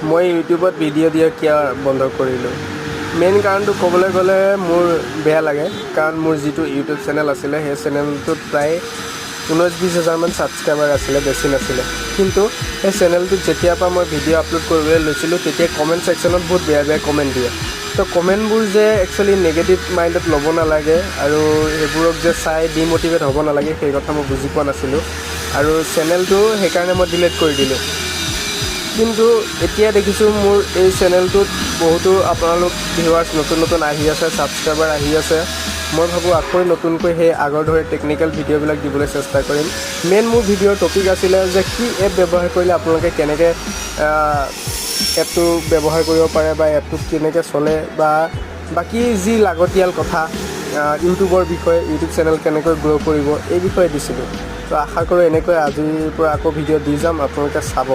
মই ইউটিউবত ভিডিঅ' দিয়া কিয় বন্ধ কৰিলোঁ মেইন কাৰণটো ক'বলৈ গ'লে মোৰ বেয়া লাগে কাৰণ মোৰ যিটো ইউটিউব চেনেল আছিলে সেই চেনেলটোত প্ৰায় 19-20 হাজাৰমান ছাবস্ক্ৰাইবাৰ আছিলে বেছি নাছিলে কিন্তু সেই চেনেলটোত যেতিয়াৰ পৰা মই ভিডিঅ' আপলোড কৰিবলৈ লৈছিলোঁ তেতিয়া কমেণ্ট ছেকশ্যনত বহুত বেয়া বেয়া কমেণ্ট দিয়ে তো কমেণ্টবোৰ যে একচুৱেলি নিগেটিভ মাইণ্ডত ল'ব নালাগে আৰু সেইবোৰক যে চাই ডিম'টিভেট হ'ব নালাগে সেই কথা মই বুজি পোৱা নাছিলোঁ আৰু চেনেলটো সেইকাৰণে মই ডিলিট কৰি দিলোঁ কিন্তু এতিয়া দেখিছোঁ মোৰ এই চেনেলটোত বহুতো আপোনালোক ভিউৱাৰ্ছ নতুন আহি আছে ছাবস্ক্ৰাইবাৰ আহি আছে মই ভাবোঁ আকৌ নতুনকৈ সেই আগৰ দৰে টেকনিকেল ভিডিঅ'বিলাক দিবলৈ চেষ্টা কৰিম মেইন মোৰ ভিডিঅ'ৰ টপিক আছিলে যে কি এপ ব্যৱহাৰ কৰিলে আপোনালোকে কেনেকৈ এপটো ব্যৱহাৰ কৰিব পাৰে বা এপটো কেনেকৈ চলে বা বাকী যি লাগতিয়াল কথা ইউটিউবৰ বিষয়ে ইউটিউব চেনেল কেনেকৈ গ্ৰ' কৰিব এই বিষয়ে দিছিলোঁ তো আশা কৰোঁ এনেকৈ আজিৰ পৰা আকৌ ভিডিঅ' দি যাম আপোনালোকে চাব